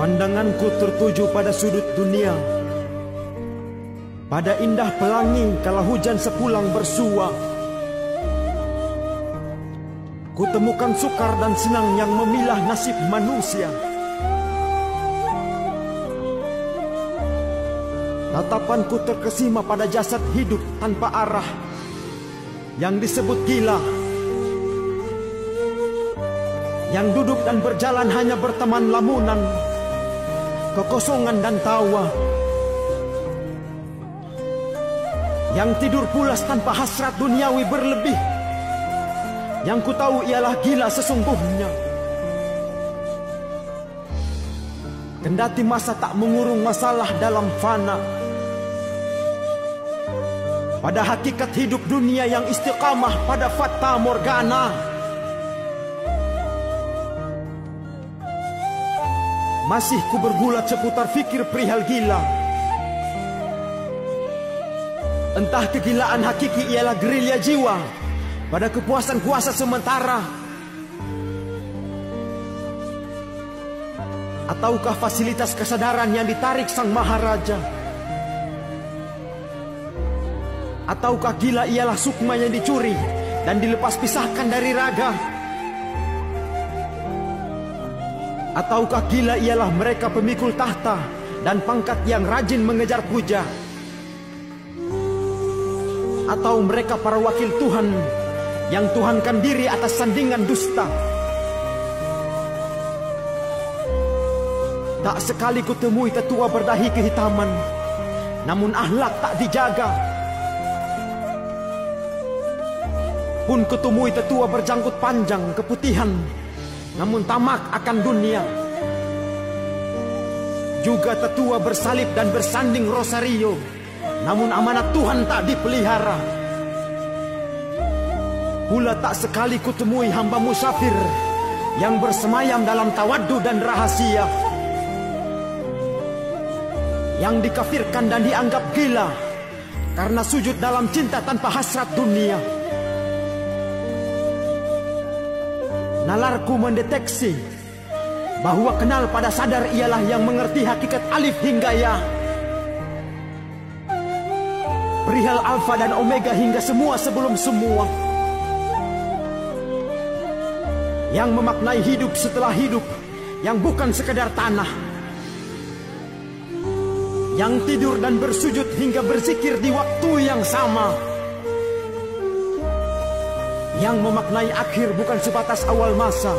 Pandanganku tertuju pada sudut dunia, pada indah pelangi kala hujan sepulang bersua. Kutemukan sukar dan senang yang memilah nasib manusia. Tatapanku terkesima pada jasad hidup tanpa arah yang disebut gila, yang duduk dan berjalan hanya berteman lamunan, kekosongan dan tawa, yang tidur pulas tanpa hasrat duniawi berlebih. Yang ku tahu ialah gila sesungguhnya. Kendati masa tak mengurung masalah dalam fana, pada hakikat hidup dunia yang istiqamah pada fata morgana. Masih ku bergulat seputar fikir perihal gila. Entah kegilaan hakiki ialah gerilya jiwa pada kepuasan kuasa sementara, ataukah fasilitas kesadaran yang ditarik sang maharaja, ataukah gila ialah sukma yang dicuri dan dilepas pisahkan dari raga, ataukah gila ialah mereka pemikul tahta dan pangkat yang rajin mengejar puja, atau mereka para wakil Tuhan yang tuhankan diri atas sandingan dusta. Tak sekali kutemui tetua berdahi kehitaman, namun akhlak tak dijaga. Pun kutemui tetua berjanggut panjang keputihan, namun tamak akan dunia. Juga tetua bersalib dan bersanding rosario, namun amanat Tuhan tak dipelihara. Pula tak sekali kutemui hamba musafir yang bersemayam dalam tawaddu dan rahasia, yang dikafirkan dan dianggap gila karena sujud dalam cinta tanpa hasrat dunia. Nalarku mendeteksi bahwa kenal pada sadar ialah yang mengerti hakikat alif hingga ya, perihal alfa dan omega hingga semua sebelum semua, yang memaknai hidup setelah hidup, yang bukan sekedar tanah, yang tidur dan bersujud hingga berzikir di waktu yang sama, yang memaknai akhir bukan sebatas awal masa.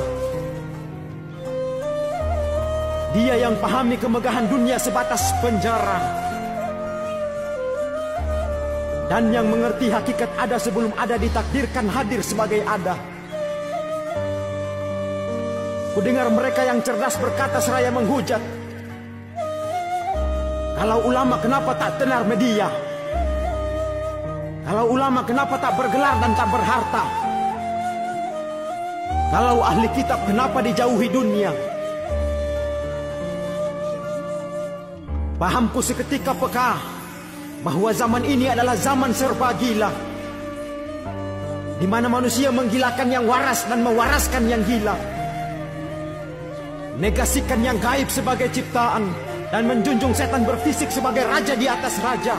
Dia yang pahami kemegahan dunia sebatas penjara, dan yang mengerti hakikat ada sebelum ada ditakdirkan hadir sebagai ada. Kudengar mereka yang cerdas berkata seraya menghujat, kalau ulama kenapa tak tenar media? Kalau ulama kenapa tak bergelar dan tak berharta? Kalau ahli kitab kenapa dijauhi dunia? Pahamku seketika peka bahwa zaman ini adalah zaman serba gila, di mana manusia menggilakan yang waras dan mewaraskan yang gila, negasikan yang gaib sebagai ciptaan dan menjunjung setan berfisik sebagai raja di atas raja,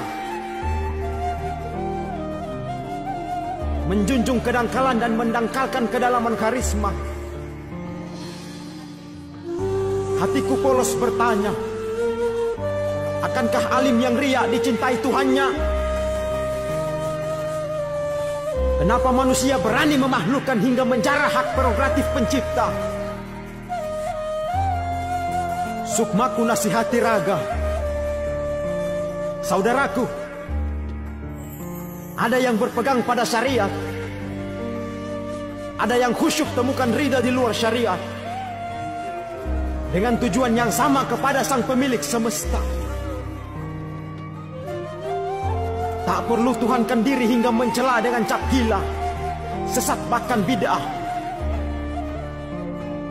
menjunjung kedangkalan dan mendangkalkan kedalaman karisma. Hatiku polos bertanya, akankah alim yang riak dicintai Tuhannya? Kenapa manusia berani memahlukkan hingga menjarah hak prerogatif pencipta? Sukmaku nasihati raga, saudaraku, ada yang berpegang pada syariat, ada yang khusyuk temukan ridha di luar syariat, dengan tujuan yang sama kepada sang pemilik semesta. Tak perlu tuhankan diri hingga mencela dengan cap gila, sesat bahkan bid'ah,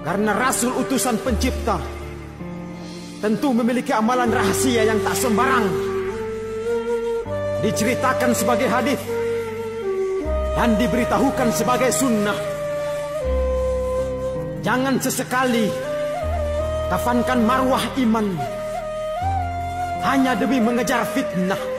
karena Rasul utusan pencipta tentu memiliki amalan rahasia yang tak sembarang diceritakan sebagai hadis dan diberitahukan sebagai sunnah. Jangan sesekali kafankan marwah iman hanya demi mengejar fitnah.